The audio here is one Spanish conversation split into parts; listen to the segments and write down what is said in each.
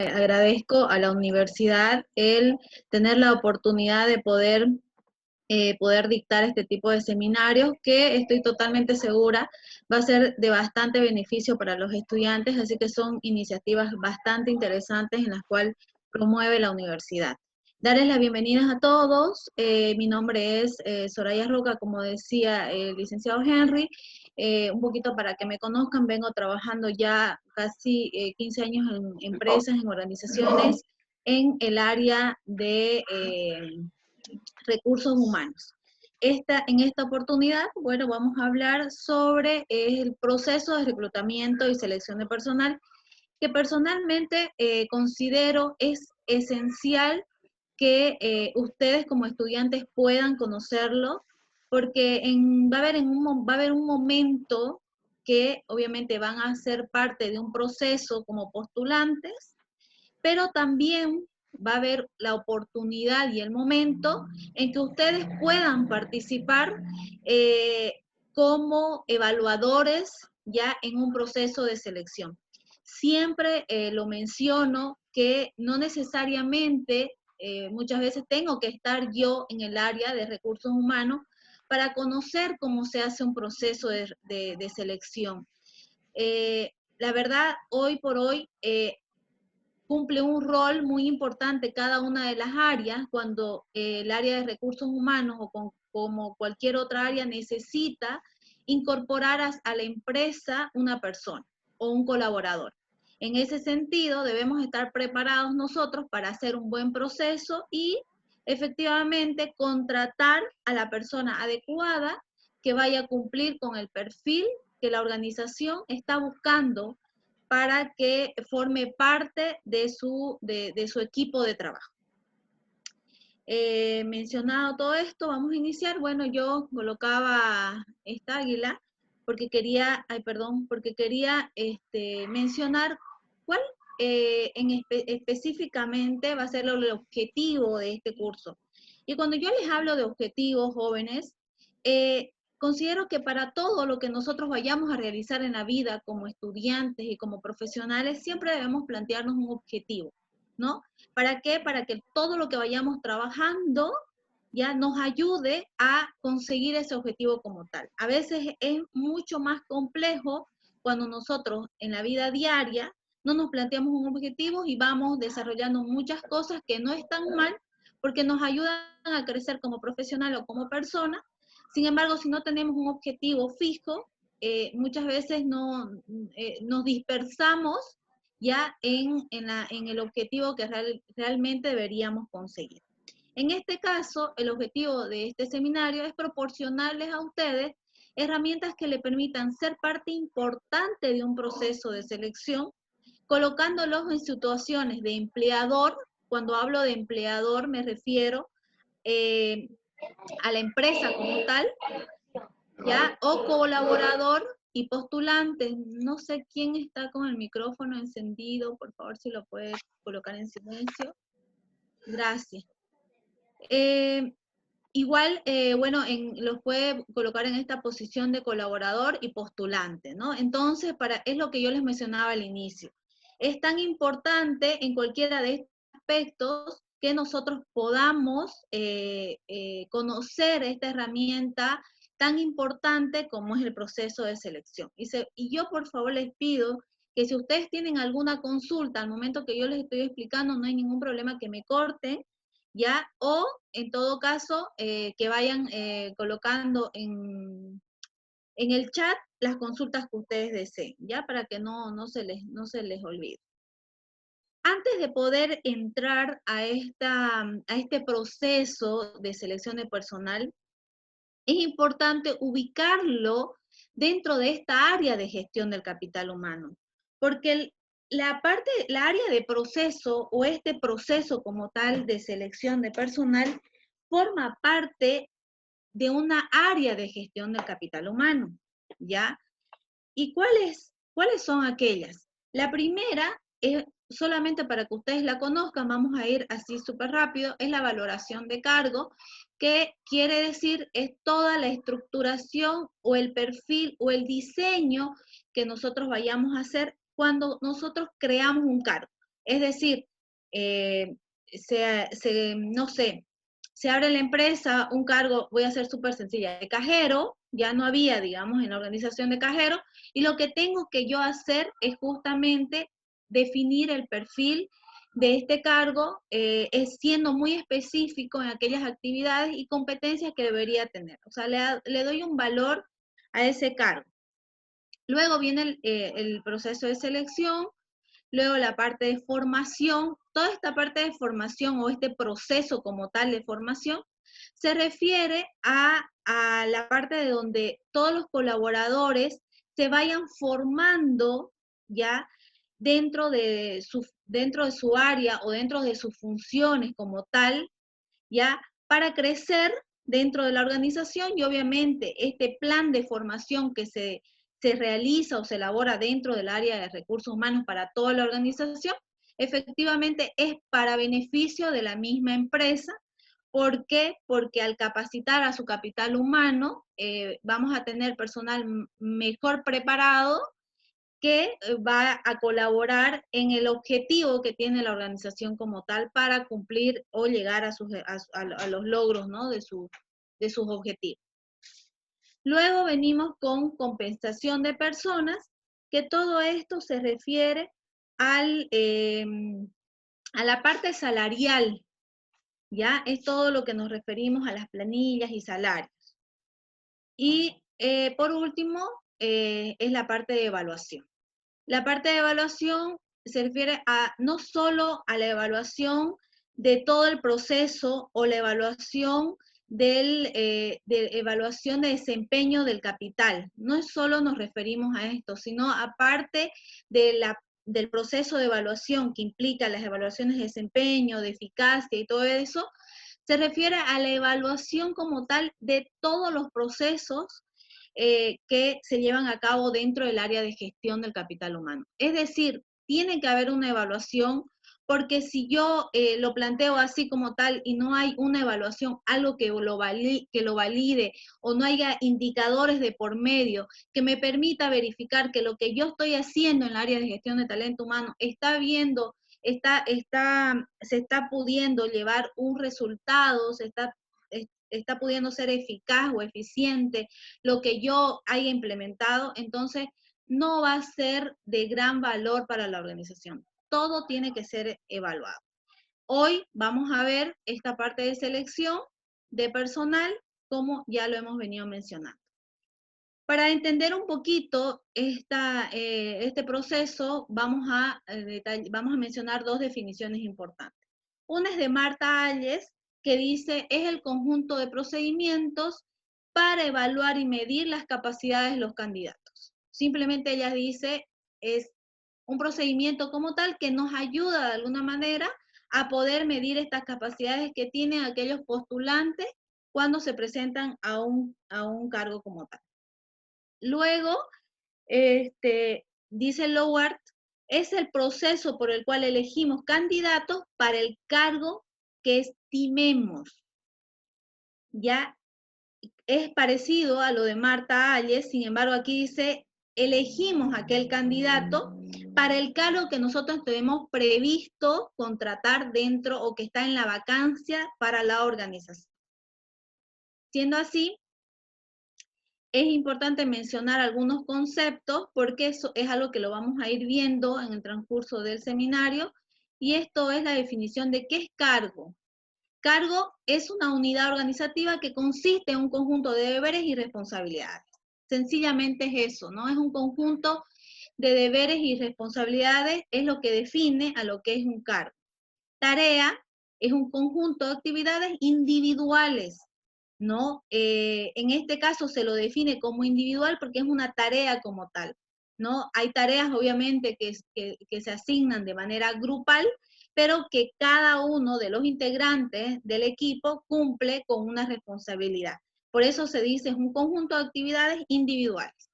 Agradezco a la universidad el tener la oportunidad de poder dictar este tipo de seminarios que estoy totalmente segura va a ser de bastante beneficio para los estudiantes, así que son iniciativas bastante interesantes en las cuales promueve la universidad. Darles las bienvenidas a todos. Mi nombre es Soraya Roca, como decía el licenciado Henry. Un poquito para que me conozcan, vengo trabajando ya casi 15 años en empresas, en organizaciones, en el área de recursos humanos. En esta oportunidad, bueno, vamos a hablar sobre el proceso de reclutamiento y selección de personal, que personalmente considero es esencial que ustedes como estudiantes puedan conocerlo, porque va a haber un momento que obviamente van a ser parte de un proceso como postulantes, pero también va a haber la oportunidad y el momento en que ustedes puedan participar como evaluadores ya en un proceso de selección. Siempre lo menciono que no necesariamente muchas veces tengo que estar yo en el área de recursos humanos para conocer cómo se hace un proceso de selección. La verdad, hoy por hoy, cumple un rol muy importante cada una de las áreas cuando el área de recursos humanos como cualquier otra área necesita incorporar a la empresa una persona o un colaborador. En ese sentido, debemos estar preparados nosotros para hacer un buen proceso y efectivamente contratar a la persona adecuada que vaya a cumplir con el perfil que la organización está buscando para que forme parte de su equipo de trabajo. Mencionado todo esto, vamos a iniciar. Bueno, yo colocaba esta águila porque quería, mencionar cuál específicamente va a ser el objetivo de este curso. Y cuando yo les hablo de objetivos, jóvenes, considero que para todo lo que nosotros vayamos a realizar en la vida como estudiantes y como profesionales, siempre debemos plantearnos un objetivo, ¿no? ¿Para qué? Para que todo lo que vayamos trabajando ya nos ayude a conseguir ese objetivo como tal. A veces es mucho más complejo cuando nosotros en la vida diaria no nos planteamos un objetivo y vamos desarrollando muchas cosas que no están mal porque nos ayudan a crecer como profesional o como persona. Sin embargo, si no tenemos un objetivo fijo, muchas veces nos dispersamos ya en el objetivo que realmente deberíamos conseguir. En este caso, el objetivo de este seminario es proporcionarles a ustedes herramientas que le permitan ser parte importante de un proceso de selección, colocándolos en situaciones de empleador. Cuando hablo de empleador me refiero eh, a la empresa como tal, ¿ya? O colaborador y postulante. No sé quién está con el micrófono encendido, por favor, si lo puede colocar en silencio. Gracias. Igual, bueno, los puede colocar en esta posición de colaborador y postulante, ¿no? Entonces, es lo que yo les mencionaba al inicio. Es tan importante en cualquiera de estos aspectos que nosotros podamos conocer esta herramienta tan importante como es el proceso de selección. Y yo, por favor, les pido que si ustedes tienen alguna consulta al momento que yo les estoy explicando, no hay ningún problema que me corten, ¿ya? O, en todo caso, que vayan colocando en el chat las consultas que ustedes deseen, ¿ya? Para que no se les olvide. Antes de poder entrar a este proceso de selección de personal, es importante ubicarlo dentro de esta área de gestión del capital humano, porque la área de proceso o este proceso como tal de selección de personal forma parte de una área de gestión del capital humano, ¿ya? ¿Y cuáles son aquellas? La primera es, solamente para que ustedes la conozcan, vamos a ir así súper rápido, es la valoración de cargo, que quiere decir es toda la estructuración o el perfil o el diseño que nosotros vayamos a hacer cuando nosotros creamos un cargo. Es decir, no sé, se abre la empresa un cargo, voy a ser súper sencilla, de cajero, ya no había, digamos, en la organización de cajero, y lo que tengo que yo hacer es justamente definir el perfil de este cargo, es siendo muy específico en aquellas actividades y competencias que debería tener. O sea, le doy un valor a ese cargo. Luego viene el proceso de selección, luego la parte de formación. Toda esta parte de formación o este proceso como tal de formación se refiere a la parte de donde todos los colaboradores se vayan formando ya dentro de su área o dentro de sus funciones como tal, ya para crecer dentro de la organización, y obviamente este plan de formación que se realiza o se elabora dentro del área de recursos humanos para toda la organización, efectivamente es para beneficio de la misma empresa. ¿Por qué? Porque al capacitar a su capital humano, vamos a tener personal mejor preparado que va a colaborar en el objetivo que tiene la organización como tal para cumplir o llegar a los logros, ¿no?, de sus objetivos. Luego venimos con compensación de personas, que todo esto se refiere a la parte salarial, ¿ya? Es todo lo que nos referimos a las planillas y salarios. Y por último, es la parte de evaluación. La parte de evaluación se refiere no solo a la evaluación de todo el proceso o la evaluación de evaluación de desempeño del capital. No solo nos referimos a esto, sino aparte del proceso de evaluación que implica las evaluaciones de desempeño, de eficacia y todo eso, se refiere a la evaluación como tal de todos los procesos que se llevan a cabo dentro del área de gestión del capital humano. Es decir, tiene que haber una evaluación, porque si yo lo planteo así como tal y no hay una evaluación, algo que lo valide, o no haya indicadores de por medio que me permita verificar que lo que yo estoy haciendo en el área de gestión de talento humano se está pudiendo llevar un resultado, está pudiendo ser eficaz o eficiente lo que yo haya implementado, entonces no va a ser de gran valor para la organización. Todo tiene que ser evaluado. Hoy vamos a ver esta parte de selección de personal, como ya lo hemos venido mencionando. Para entender un poquito este proceso, vamos a mencionar dos definiciones importantes. Una es de Marta Hayes, que dice, es el conjunto de procedimientos para evaluar y medir las capacidades de los candidatos. Simplemente ella dice, es un procedimiento como tal que nos ayuda de alguna manera a poder medir estas capacidades que tienen aquellos postulantes cuando se presentan a un cargo como tal. Luego, dice Lowart, es el proceso por el cual elegimos candidatos para el cargo que estimemos. Ya es parecido a lo de Marta Hayes, sin embargo aquí dice, elegimos aquel candidato para el cargo que nosotros tenemos previsto contratar dentro o que está en la vacancia para la organización. Siendo así, es importante mencionar algunos conceptos porque eso es algo que lo vamos a ir viendo en el transcurso del seminario, y esto es la definición de qué es cargo. Cargo es una unidad organizativa que consiste en un conjunto de deberes y responsabilidades. Sencillamente es eso, ¿no? Es un conjunto de deberes y responsabilidades, es lo que define a lo que es un cargo. Tarea es un conjunto de actividades individuales, ¿no? En este caso se lo define como individual porque es una tarea como tal, ¿no? Hay tareas obviamente que se asignan de manera grupal, pero que cada uno de los integrantes del equipo cumple con una responsabilidad. Por eso se dice es un conjunto de actividades individuales.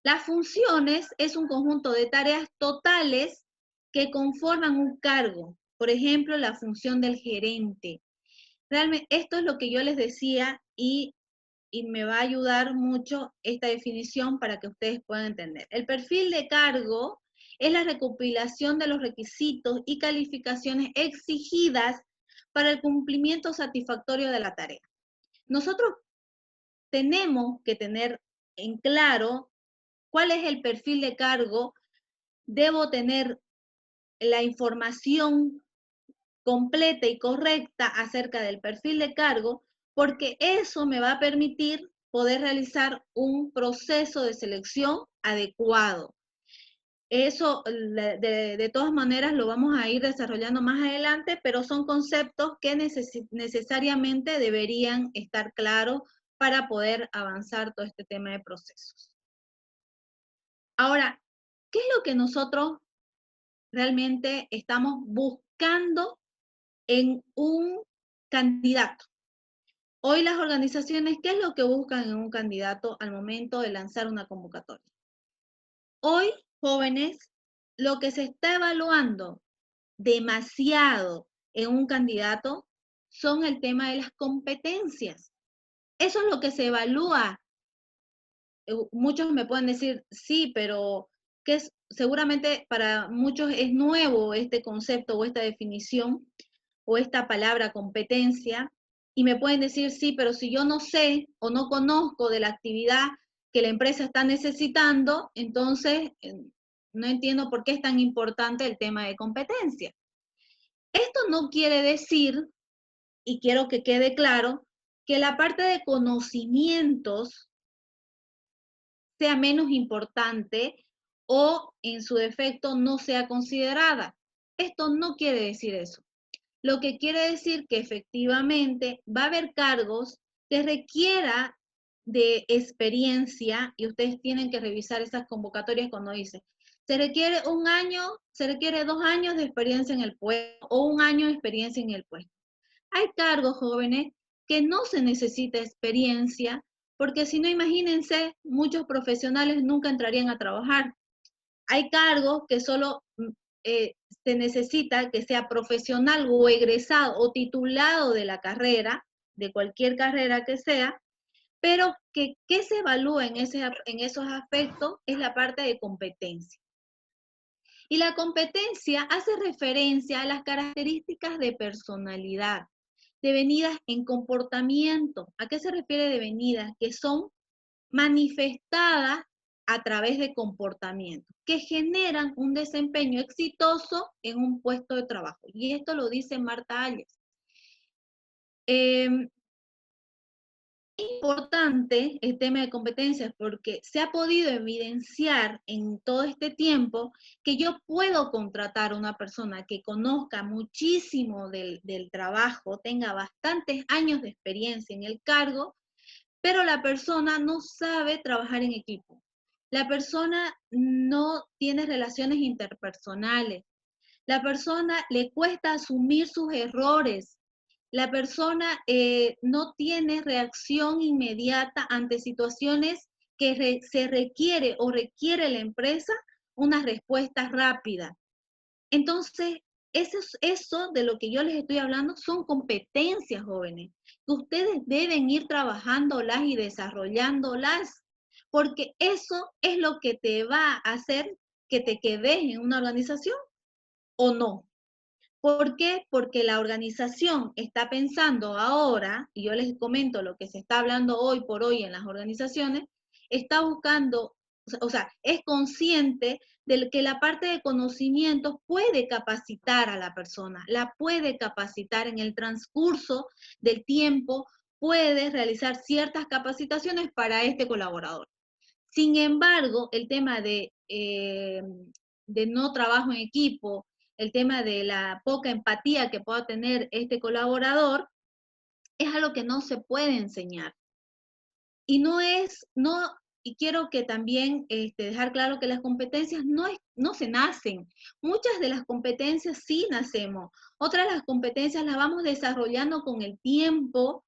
Las funciones es un conjunto de tareas totales que conforman un cargo. Por ejemplo, la función del gerente. Realmente, esto es lo que yo les decía y me va a ayudar mucho esta definición para que ustedes puedan entender. El perfil de cargo es la recopilación de los requisitos y calificaciones exigidas para el cumplimiento satisfactorio de la tarea. Nosotros tenemos que tener en claro cuál es el perfil de cargo, debo tener la información completa y correcta acerca del perfil de cargo, porque eso me va a permitir poder realizar un proceso de selección adecuado. Eso de todas maneras lo vamos a ir desarrollando más adelante, pero son conceptos que necesariamente deberían estar claros para poder avanzar todo este tema de procesos. Ahora, ¿qué es lo que nosotros realmente estamos buscando en un candidato? Hoy las organizaciones, ¿qué es lo que buscan en un candidato al momento de lanzar una convocatoria? Hoy, jóvenes, lo que se está evaluando demasiado en un candidato son el tema de las competencias. Eso es lo que se evalúa. Muchos me pueden decir, sí, pero seguramente para muchos es nuevo este concepto o esta definición o esta palabra competencia, y me pueden decir, sí, pero si yo no sé o no conozco de la actividad que la empresa está necesitando, entonces no entiendo por qué es tan importante el tema de competencia. Esto no quiere decir, y quiero que quede claro, que la parte de conocimientos sea menos importante o en su defecto no sea considerada. Esto no quiere decir eso. Lo que quiere decir que efectivamente va a haber cargos que requiera de experiencia, y ustedes tienen que revisar esas convocatorias cuando dice, se requiere 1 año, se requiere 2 años de experiencia en el puesto o 1 año de experiencia en el puesto. Hay cargos, jóvenes, que no se necesita experiencia, porque si no, imagínense, muchos profesionales nunca entrarían a trabajar. Hay cargos que solo se necesita que sea profesional o egresado o titulado de la carrera, de cualquier carrera que sea, pero que se evalúa en esos aspectos es la parte de competencia. Y la competencia hace referencia a las características de personalidad, devenidas en comportamiento. ¿A qué se refiere devenidas? Que son manifestadas a través de comportamiento, que generan un desempeño exitoso en un puesto de trabajo. Y esto lo dice Marta Hayes. Importante el tema de competencias porque se ha podido evidenciar en todo este tiempo que yo puedo contratar a una persona que conozca muchísimo del trabajo, tenga bastantes años de experiencia en el cargo, pero la persona no sabe trabajar en equipo. La persona no tiene relaciones interpersonales. La persona le cuesta asumir sus errores. La persona no tiene reacción inmediata ante situaciones que se requiere o requiere la empresa una respuesta rápida. Entonces, eso de lo que yo les estoy hablando son competencias, jóvenes, que ustedes deben ir trabajándolas y desarrollándolas, porque eso es lo que te va a hacer que te quedes en una organización o no. ¿Por qué? Porque la organización está pensando ahora, y yo les comento lo que se está hablando hoy por hoy en las organizaciones, está buscando, o sea, es consciente de que la parte de conocimientos puede capacitar a la persona, la puede capacitar en el transcurso del tiempo, puede realizar ciertas capacitaciones para este colaborador. Sin embargo, el tema de no trabajo en equipo, el tema de la poca empatía que pueda tener este colaborador, es algo que no se puede enseñar. Y y quiero que también dejar claro que las competencias no se nacen. Muchas de las competencias sí nacemos. Otras de las competencias las vamos desarrollando con el tiempo,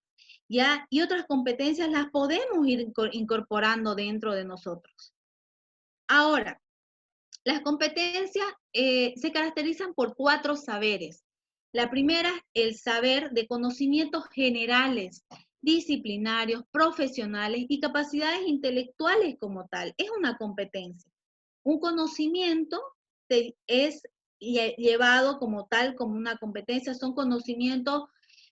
¿ya? Y otras competencias las podemos ir incorporando dentro de nosotros. Ahora, las competencias se caracterizan por 4 saberes. La primera, el saber de conocimientos generales, disciplinarios, profesionales y capacidades intelectuales como tal. Es una competencia. Un conocimiento llevado como tal, como una competencia, son conocimientos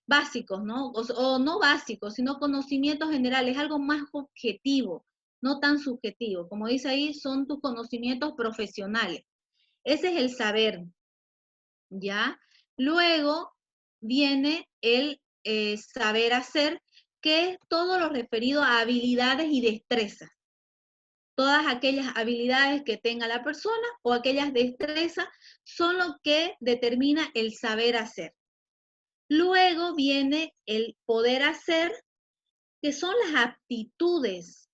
básicos, ¿no? O no básicos, sino conocimientos generales, algo más objetivo, no tan subjetivo. Como dice ahí, son tus conocimientos profesionales. Ese es el saber, ¿ya? Luego viene el saber hacer, que es todo lo referido a habilidades y destrezas. Todas aquellas habilidades que tenga la persona o aquellas destrezas son lo que determina el saber hacer. Luego viene el poder hacer, que son las aptitudes.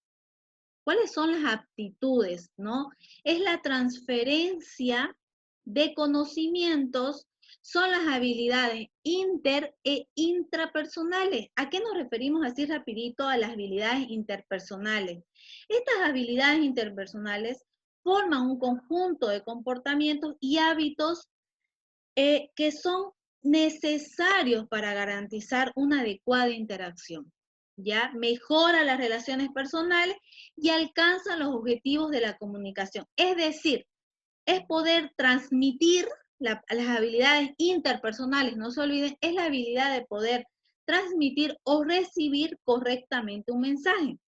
¿Cuáles son las aptitudes, no? Es la transferencia de conocimientos, son las habilidades inter e intrapersonales. ¿A qué nos referimos así rapidito a las habilidades interpersonales? Estas habilidades interpersonales forman un conjunto de comportamientos y hábitos que son necesarios para garantizar una adecuada interacción. ¿Ya? Mejora las relaciones personales y alcanza los objetivos de la comunicación. Es decir, es poder transmitir las habilidades interpersonales, no se olviden, es la habilidad de poder transmitir o recibir correctamente un mensaje.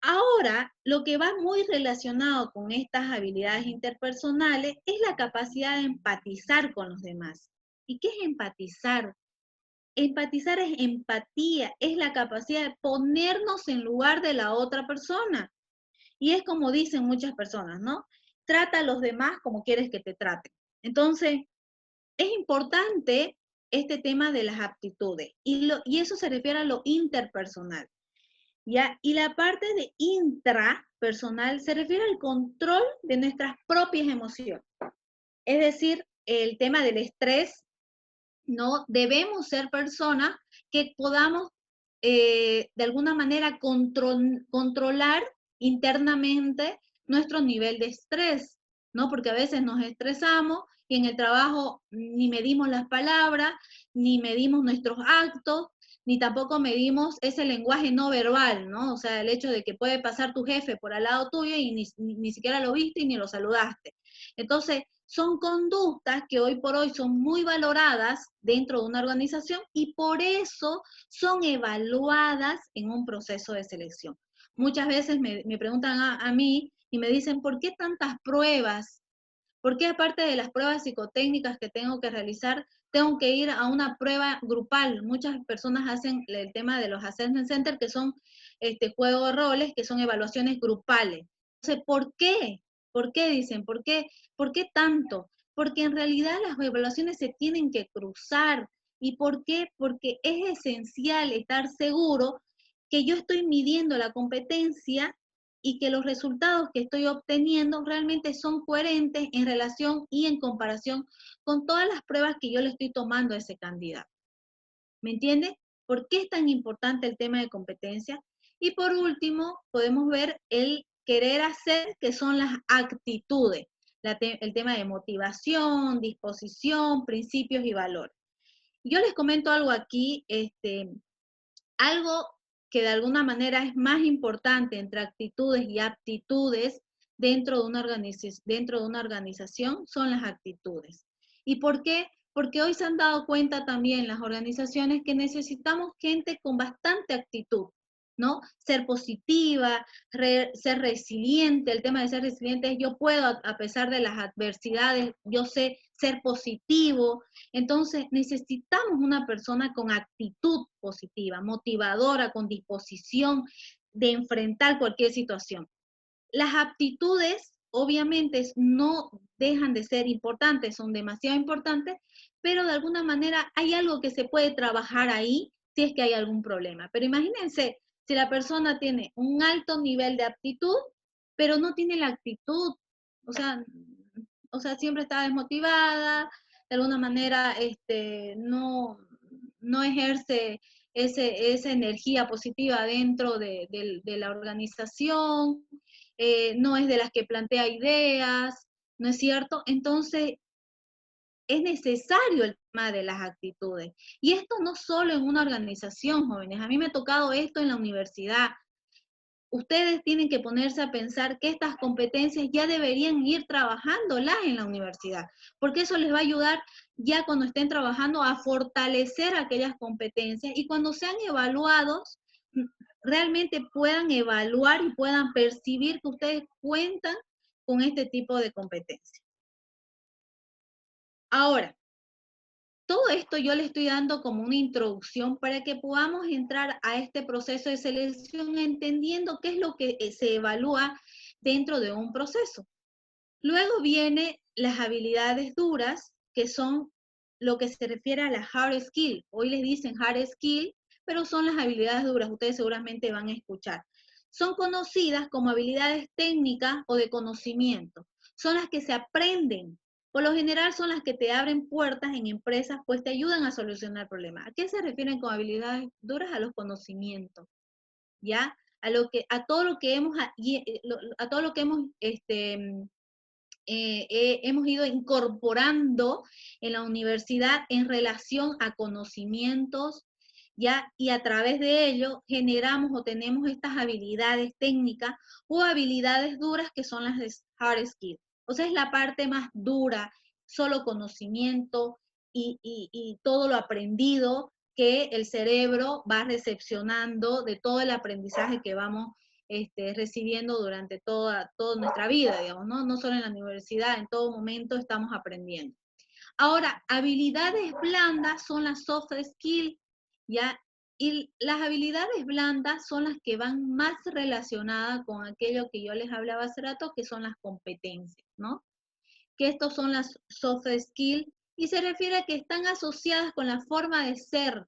Ahora, lo que va muy relacionado con estas habilidades interpersonales es la capacidad de empatizar con los demás. ¿Y qué es empatizar? Empatizar es empatía, es la capacidad de ponernos en lugar de la otra persona. Y es como dicen muchas personas, ¿no? Trata a los demás como quieres que te traten. Entonces, es importante este tema de las aptitudes. Y eso se refiere a lo interpersonal. ¿Ya? Y la parte de intrapersonal se refiere al control de nuestras propias emociones. Es decir, el tema del estrés, ¿no? Debemos ser personas que podamos de alguna manera controlar internamente nuestro nivel de estrés, ¿no? Porque a veces nos estresamos y en el trabajo ni medimos las palabras, ni medimos nuestros actos, ni tampoco medimos ese lenguaje no verbal, ¿no? O sea, el hecho de que puede pasar tu jefe por al lado tuyo y ni siquiera lo viste y ni lo saludaste. Entonces, son conductas que hoy por hoy son muy valoradas dentro de una organización y por eso son evaluadas en un proceso de selección. Muchas veces me preguntan a mí y me dicen, ¿por qué tantas pruebas? ¿Por qué aparte de las pruebas psicotécnicas que tengo que realizar, tengo que ir a una prueba grupal? Muchas personas hacen el tema de los assessment centers, que son juegos de roles, que son evaluaciones grupales. Entonces, ¿por qué? ¿Por qué dicen? ¿Por qué tanto? Porque en realidad las evaluaciones se tienen que cruzar. ¿Y por qué? Porque es esencial estar seguro que yo estoy midiendo la competencia y que los resultados que estoy obteniendo realmente son coherentes en relación y en comparación con todas las pruebas que yo le estoy tomando a ese candidato. ¿Me entiende? ¿Por qué es tan importante el tema de competencia? Y por último, podemos ver el querer hacer, que son las actitudes, el tema de motivación, disposición, principios y valores. Yo les comento algo aquí, algo que de alguna manera es más importante entre actitudes y aptitudes dentro de una organización son las actitudes. ¿Y por qué? Porque hoy se han dado cuenta también las organizaciones que necesitamos gente con bastante actitud, ¿no? Ser positiva, ser resiliente. El tema de ser resiliente es yo puedo, a pesar de las adversidades, yo sé ser positivo. Entonces, necesitamos una persona con actitud positiva, motivadora, con disposición de enfrentar cualquier situación. Las aptitudes, obviamente, no dejan de ser importantes, son demasiado importantes, pero de alguna manera hay algo que se puede trabajar ahí si es que hay algún problema. Pero imagínense, si la persona tiene un alto nivel de aptitud, pero no tiene la actitud, o sea, siempre está desmotivada, de alguna manera no ejerce esa energía positiva dentro de la organización, no es de las que plantea ideas, ¿no es cierto? Entonces, es necesario el tema de las actitudes. Y esto no solo en una organización, jóvenes. A mí me ha tocado esto en la universidad. ustedes tienen que ponerse a pensar que estas competencias ya deberían ir trabajándolas en la universidad, porque eso les va a ayudar ya cuando estén trabajando a fortalecer aquellas competencias y cuando sean evaluados, realmente puedan evaluar y puedan percibir que ustedes cuentan con este tipo de competencias. Ahora, todo esto yo le estoy dando como una introducción para que podamos entrar a este proceso de selección entendiendo qué es lo que se evalúa dentro de un proceso. Luego vienen las habilidades duras, que son lo que se refiere a la hard skill. Hoy les dicen hard skill, pero son las habilidades duras, ustedes seguramente van a escuchar. Son conocidas como habilidades técnicas o de conocimiento. Son las que se aprenden. Por lo general son las que te abren puertas en empresas, pues te ayudan a solucionar problemas. ¿A qué se refieren con habilidades duras? A los conocimientos, ¿ya? A todo lo que hemos, a todo lo que hemos hemos ido incorporando en la universidad en relación a conocimientos, ¿ya? Y a través de ello generamos o tenemos estas habilidades técnicas o habilidades duras que son las de hard skills. O sea, es la parte más dura, solo conocimiento y todo lo aprendido que el cerebro va recepcionando de todo el aprendizaje que vamos recibiendo durante toda nuestra vida, digamos, ¿no? No solo en la universidad, en todo momento estamos aprendiendo. Ahora, habilidades blandas son las soft skills, ¿ya? Y las habilidades blandas son las que van más relacionadas con aquello que yo les hablaba hace rato, que son las competencias, ¿no? Que estos son las soft skills y se refiere a que están asociadas con la forma de ser.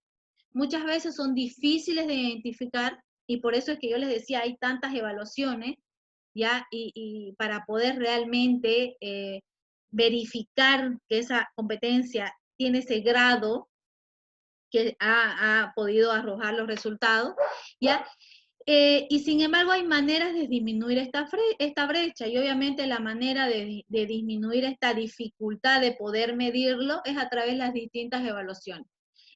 Muchas veces son difíciles de identificar y por eso es que yo les decía, hay tantas evaluaciones, ¿ya? Y para poder realmente verificar que esa competencia tiene ese grado que ha podido arrojar los resultados, ¿ya? Y sin embargo hay maneras de disminuir esta brecha y obviamente la manera de disminuir esta dificultad de poder medirlo es a través de las distintas evaluaciones.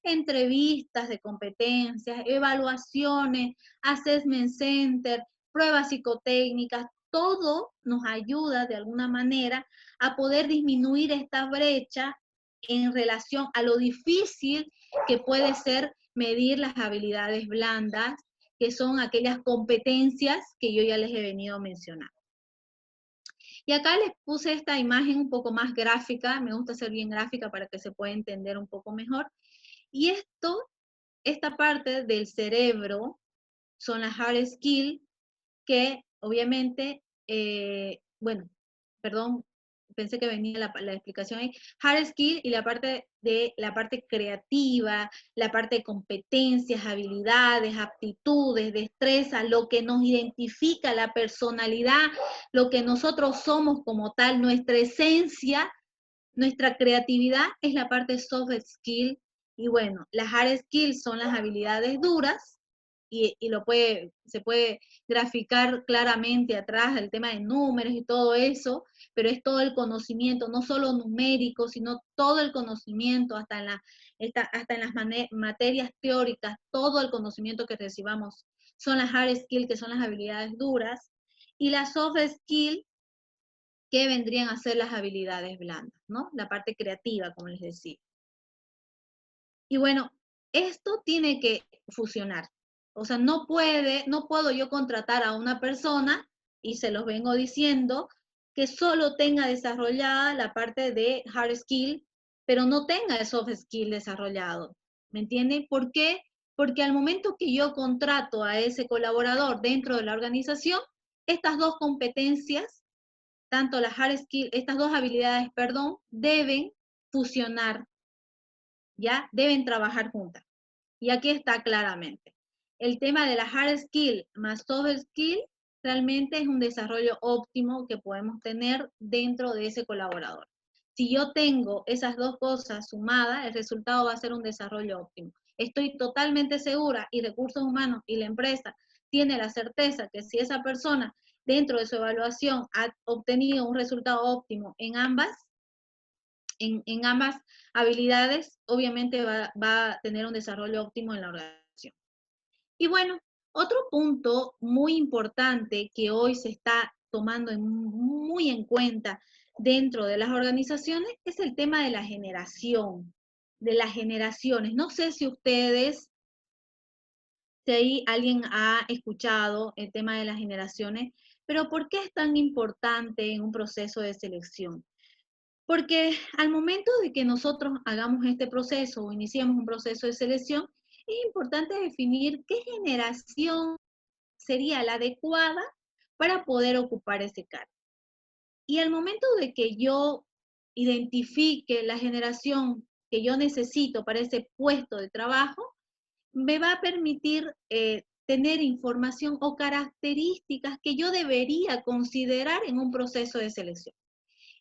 Entrevistas de competencias, evaluaciones, assessment center, pruebas psicotécnicas, todo nos ayuda de alguna manera a poder disminuir esta brecha en relación a lo difícil que puede ser medir las habilidades blandas, que son aquellas competencias que yo ya les he venido mencionando. Y acá les puse esta imagen un poco más gráfica, me gusta ser bien gráfica para que se pueda entender un poco mejor. Y esta parte del cerebro son las hard skills que obviamente, bueno, perdón, pensé que venía la explicación ahí, hard skill y la parte creativa, la parte de competencias, habilidades, aptitudes, destreza, lo que nos identifica, la personalidad, lo que nosotros somos como tal, nuestra esencia, nuestra creatividad es la parte soft skill. Y bueno, las hard skills son las habilidades duras y se puede graficar claramente atrás el tema de números y todo eso, pero es todo el conocimiento, no solo numérico, sino todo el conocimiento, hasta en las materias teóricas, todo el conocimiento que recibamos son las hard skills, que son las habilidades duras, y las soft skills que vendrían a ser las habilidades blandas, ¿no? La parte creativa, como les decía. Y bueno, esto tiene que fusionar. O sea, no puedo yo contratar a una persona, y se los vengo diciendo, que solo tenga desarrollada la parte de hard skill, pero no tenga el soft skill desarrollado. ¿Me entienden? ¿Por qué? Porque al momento que yo contrato a ese colaborador dentro de la organización, estas dos competencias, tanto las hard skills, estas dos habilidades, perdón, deben fusionar, ¿ya? Deben trabajar juntas. Y aquí está claramente. El tema de la hard skill más soft skill realmente es un desarrollo óptimo que podemos tener dentro de ese colaborador. Si yo tengo esas dos cosas sumadas, el resultado va a ser un desarrollo óptimo. Estoy totalmente segura y Recursos Humanos y la empresa tiene la certeza que si esa persona dentro de su evaluación ha obtenido un resultado óptimo en ambas habilidades, obviamente va a tener un desarrollo óptimo en la organización. Y bueno, Otro punto muy importante que hoy se está tomando muy en cuenta dentro de las organizaciones es el tema de la generación, de las generaciones. No sé si ustedes, si ahí alguien ha escuchado el tema de las generaciones, pero ¿por qué es tan importante en un proceso de selección? Porque al momento de que nosotros hagamos este proceso o iniciemos un proceso de selección, es importante definir qué generación sería la adecuada para poder ocupar ese cargo. Y al momento de que yo identifique la generación que yo necesito para ese puesto de trabajo, me va a permitir tener información o características que yo debería considerar en un proceso de selección.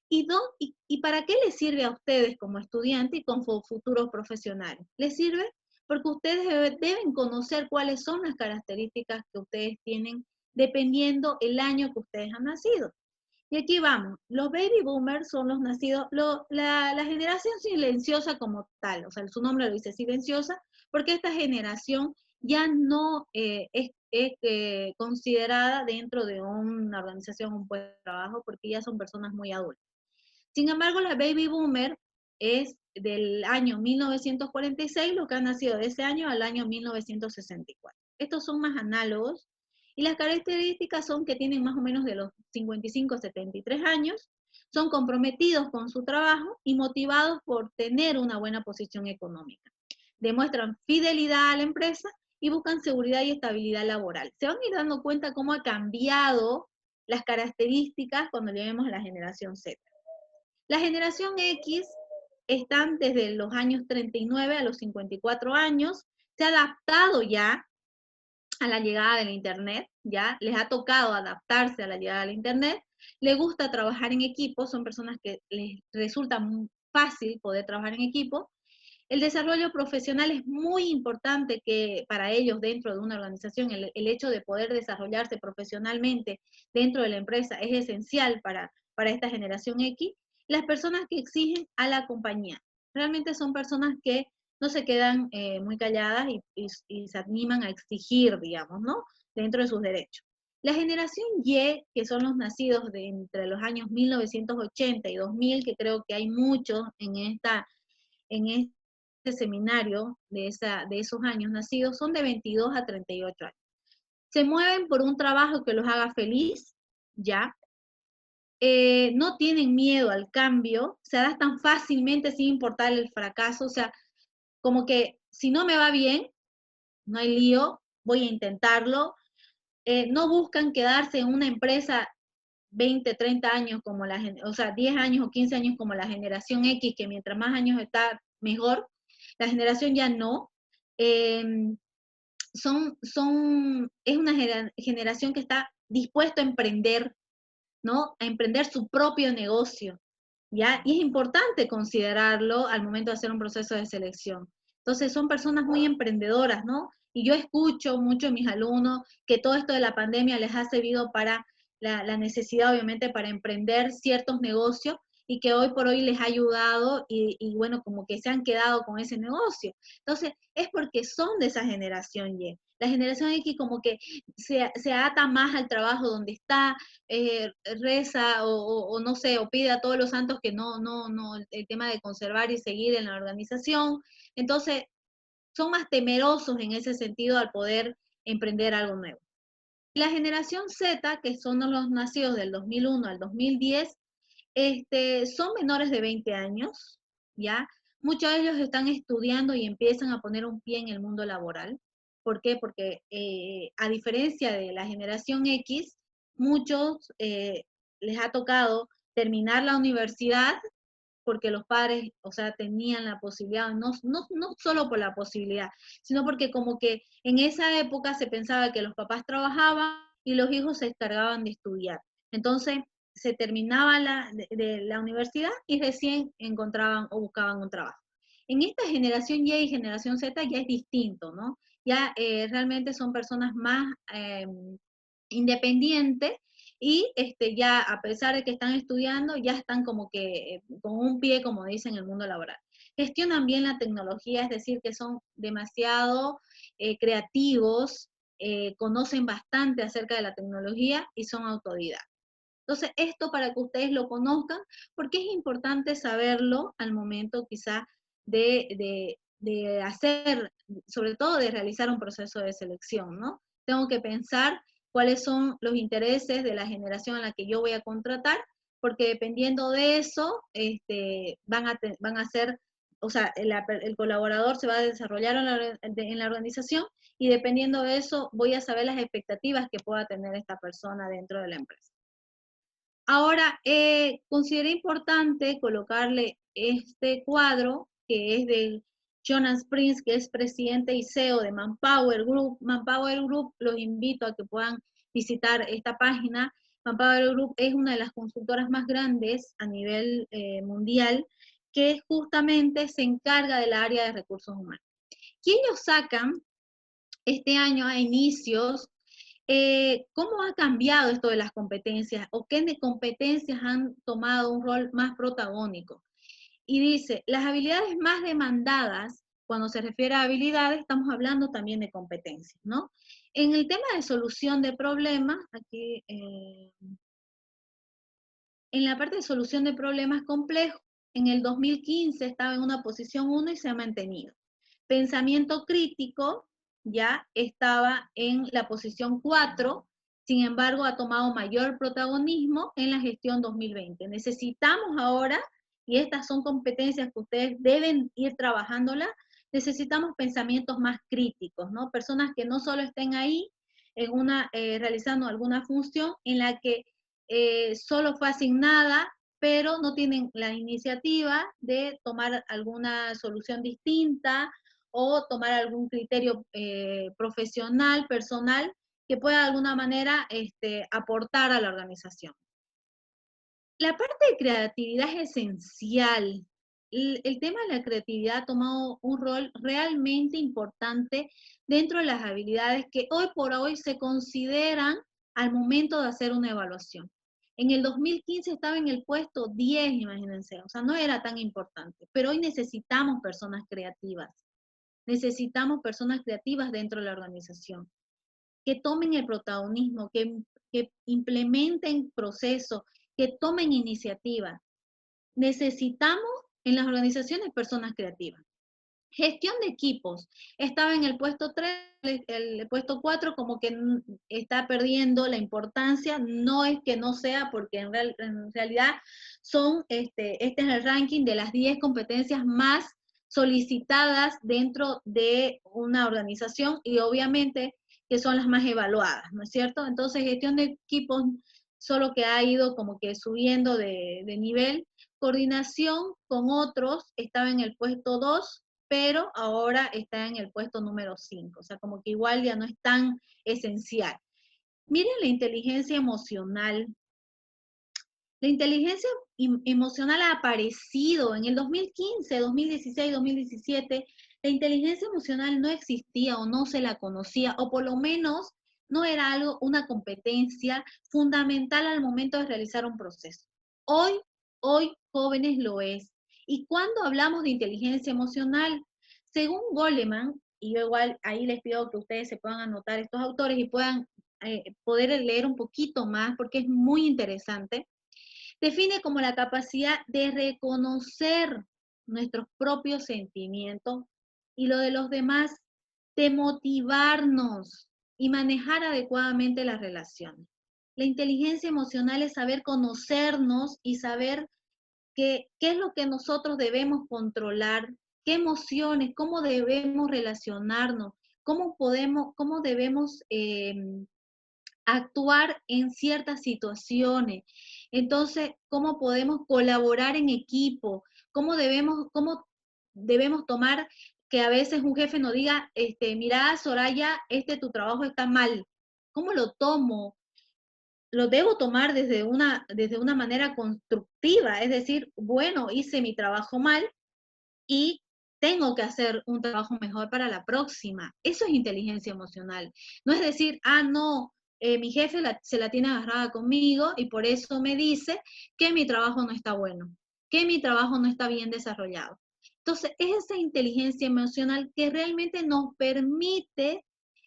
¿Y para qué les sirve a ustedes como estudiantes y como futuros profesionales? Les sirve porque ustedes deben conocer cuáles son las características que ustedes tienen dependiendo el año que ustedes han nacido. Y aquí vamos, los baby boomers son los nacidos, la generación silenciosa como tal, o sea, su nombre lo dice silenciosa, porque esta generación ya no es considerada dentro de una organización, un puesto de trabajo, porque ya son personas muy adultas. Sin embargo, la baby boomer es del año 1946, lo que ha nacido de ese año al año 1964. Estos son más análogos y las características son que tienen más o menos de los 55 a 73 años, son comprometidos con su trabajo y motivados por tener una buena posición económica. Demuestran fidelidad a la empresa y buscan seguridad y estabilidad laboral. Se van a ir dando cuenta cómo ha cambiado las características cuando lleguemos a la generación Z. La generación X están desde los años 39 a los 54 años, se ha adaptado ya a la llegada del Internet, ya les ha tocado adaptarse a la llegada del Internet, les gusta trabajar en equipo, son personas que les resulta muy fácil poder trabajar en equipo. El desarrollo profesional es muy importante que para ellos dentro de una organización, el hecho de poder desarrollarse profesionalmente dentro de la empresa es esencial para esta generación X. Las personas que exigen a la compañía, realmente son personas que no se quedan muy calladas y se animan a exigir, digamos, ¿no? Dentro de sus derechos. La generación Y, que son los nacidos de entre los años 1980 y 2000, que creo que hay muchos en este seminario de esos años nacidos, son de 22 a 38 años. Se mueven por un trabajo que los haga feliz, ¿ya? No tienen miedo al cambio, se adaptan fácilmente sin importar el fracaso, o sea, como que si no me va bien, no hay lío, voy a intentarlo. No buscan quedarse en una empresa 20, 30 años como o sea, 10 años o 15 años como la generación X, que mientras más años está, mejor. La generación ya no. Eh, es una generación que está dispuesta a emprender, ¿no? A emprender su propio negocio, ¿ya? Y es importante considerarlo al momento de hacer un proceso de selección. Entonces, son personas muy emprendedoras, ¿no? Y yo escucho mucho a mis alumnos que todo esto de la pandemia les ha servido para la necesidad, obviamente, para emprender ciertos negocios y que hoy por hoy les ha ayudado y bueno, como que se han quedado con ese negocio. Entonces, es porque son de esa generación Y. La generación X como que se ata más al trabajo donde está, reza o no sé, o pide a todos los santos que no, el tema de conservar y seguir en la organización. Entonces, son más temerosos en ese sentido al poder emprender algo nuevo. La generación Z, que son los nacidos del 2001 al 2010, son menores de 20 años, ¿ya? Muchos de ellos están estudiando y empiezan a poner un pie en el mundo laboral. ¿Por qué? Porque a diferencia de la generación X, muchos les ha tocado terminar la universidad porque los padres, o sea, tenían la posibilidad, no solo por la posibilidad, sino porque como que en esa época se pensaba que los papás trabajaban y los hijos se encargaban de estudiar. Entonces, se terminaba de la universidad y recién encontraban o buscaban un trabajo. En esta generación Y y generación Z ya es distinto, ¿no? Ya realmente son personas más independientes y ya a pesar de que están estudiando, ya están como que con un pie, como dicen, en el mundo laboral. Gestionan bien la tecnología, es decir, que son demasiado creativos, conocen bastante acerca de la tecnología y son autodidactas. Entonces, esto para que ustedes lo conozcan, porque es importante saberlo al momento quizás de hacer, sobre todo de realizar un proceso de selección, ¿no? Tengo que pensar cuáles son los intereses de la generación a la que yo voy a contratar, porque dependiendo de eso, van a ser, o sea, el colaborador se va a desarrollar en la organización y dependiendo de eso voy a saber las expectativas que pueda tener esta persona dentro de la empresa. Ahora, consideré importante colocarle este cuadro, que es de Jonas Prince, que es presidente y CEO de Manpower Group. Manpower Group, los invito a que puedan visitar esta página. Manpower Group es una de las consultoras más grandes a nivel mundial, que justamente se encarga del área de recursos humanos. Y ellos sacan este año a inicios ¿cómo ha cambiado esto de las competencias o qué competencias han tomado un rol más protagónico? Y dice, las habilidades más demandadas, cuando se refiere a habilidades, estamos hablando también de competencias, ¿no? En el tema de solución de problemas, aquí, en la parte de solución de problemas complejos, en el 2015 estaba en una posición 1 y se ha mantenido. Pensamiento crítico ya estaba en la posición 4, sin embargo ha tomado mayor protagonismo en la gestión 2020. Necesitamos ahora, y estas son competencias que ustedes deben ir trabajándolas, necesitamos pensamientos más críticos, ¿no? Personas que no solo estén ahí realizando alguna función en la que solo fue asignada, pero no tienen la iniciativa de tomar alguna solución distinta o tomar algún criterio profesional, personal, que pueda de alguna manera aportar a la organización. La parte de creatividad es esencial. El tema de la creatividad ha tomado un rol realmente importante dentro de las habilidades que hoy por hoy se consideran al momento de hacer una evaluación. En el 2015 estaba en el puesto 10, imagínense, o sea, no era tan importante, pero hoy necesitamos personas creativas. Necesitamos personas creativas dentro de la organización, que tomen el protagonismo, que implementen procesos, que tomen iniciativa. Necesitamos en las organizaciones personas creativas. Gestión de equipos. Estaba en el puesto 3, el puesto 4 como que está perdiendo la importancia. No es que no sea, porque en realidad este es el ranking de las 10 competencias más solicitadas dentro de una organización y obviamente que son las más evaluadas, ¿no es cierto? Entonces, gestión de equipos solo que ha ido como que subiendo de nivel. Coordinación con otros estaba en el puesto 2, pero ahora está en el puesto número 5, o sea, como que igual ya no es tan esencial. Miren la inteligencia emocional. La inteligencia emocional ha aparecido en el 2015, 2016, 2017. La inteligencia emocional no existía o no se la conocía, o por lo menos no era una competencia fundamental al momento de realizar un proceso. Hoy jóvenes lo es. Y cuando hablamos de inteligencia emocional, según Goleman, y yo igual ahí les pido que ustedes se puedan anotar estos autores y puedan poder leer un poquito más porque es muy interesante, define como la capacidad de reconocer nuestros propios sentimientos y lo de los demás, de motivarnos y manejar adecuadamente las relaciones. La inteligencia emocional es saber conocernos y saber qué es lo que nosotros debemos controlar, qué emociones, cómo debemos relacionarnos, cómo debemos actuar en ciertas situaciones. Entonces, ¿cómo podemos colaborar en equipo? ¿Cómo debemos tomar que a veces un jefe nos diga, mira, Soraya, tu trabajo está mal? ¿Cómo lo tomo? Lo debo tomar desde una manera constructiva, es decir, bueno, hice mi trabajo mal y tengo que hacer un trabajo mejor para la próxima. Eso es inteligencia emocional. No es decir, no, mi jefe se la tiene agarrada conmigo y por eso me dice que mi trabajo no está bueno, que mi trabajo no está bien desarrollado. Entonces, es esa inteligencia emocional que realmente nos permite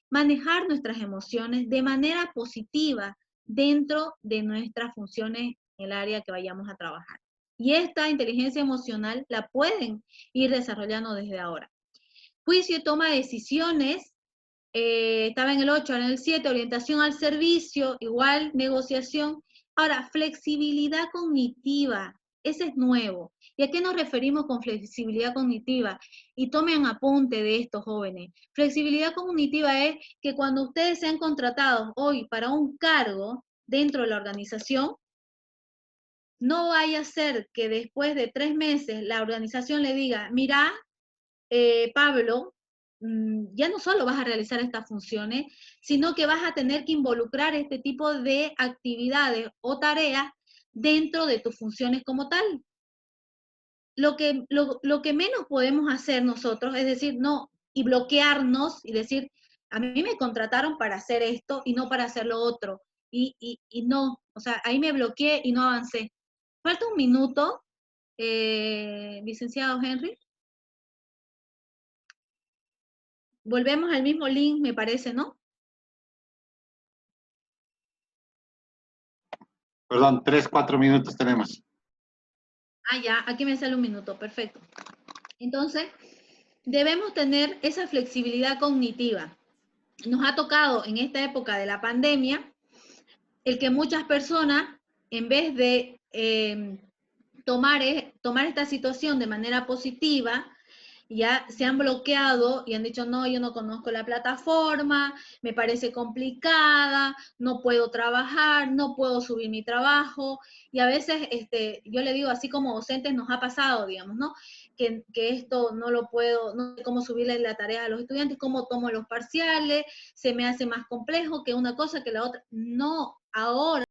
manejar nuestras emociones de manera positiva dentro de nuestras funciones en el área que vayamos a trabajar. Y esta inteligencia emocional la pueden ir desarrollando desde ahora. Juicio y toma de decisiones, estaba en el 8, ahora en el 7, orientación al servicio, igual negociación. Ahora, flexibilidad cognitiva, ese es nuevo. ¿Y a qué nos referimos con flexibilidad cognitiva? Y tomen apunte de esto, jóvenes. Flexibilidad cognitiva es que cuando ustedes sean contratados hoy para un cargo dentro de la organización, no vaya a ser que después de 3 meses la organización le diga, mira, Pablo, ya no solo vas a realizar estas funciones, sino que vas a tener que involucrar este tipo de actividades o tareas dentro de tus funciones como tal. Lo que menos podemos hacer nosotros es decir, no, y bloquearnos y decir, a mí me contrataron para hacer esto y no para hacer lo otro. Y no, o sea, ahí me bloqueé y no avancé. Falta un minuto, licenciado Henry. Volvemos al mismo link, me parece, ¿no? Perdón, 3, 4 minutos tenemos. Ah, ya, aquí me sale un minuto, perfecto. Entonces, debemos tener esa flexibilidad cognitiva. Nos ha tocado en esta época de la pandemia el que muchas personas, en vez de tomar esta situación de manera positiva, ya se han bloqueado y han dicho, no, yo no conozco la plataforma, me parece complicada, no puedo trabajar, no puedo subir mi trabajo. Y a veces, yo le digo, así como docentes nos ha pasado, digamos, ¿no? Que esto no lo puedo, no sé cómo subirle la tarea a los estudiantes, cómo tomo los parciales, se me hace más complejo que una cosa que la otra. No, ahora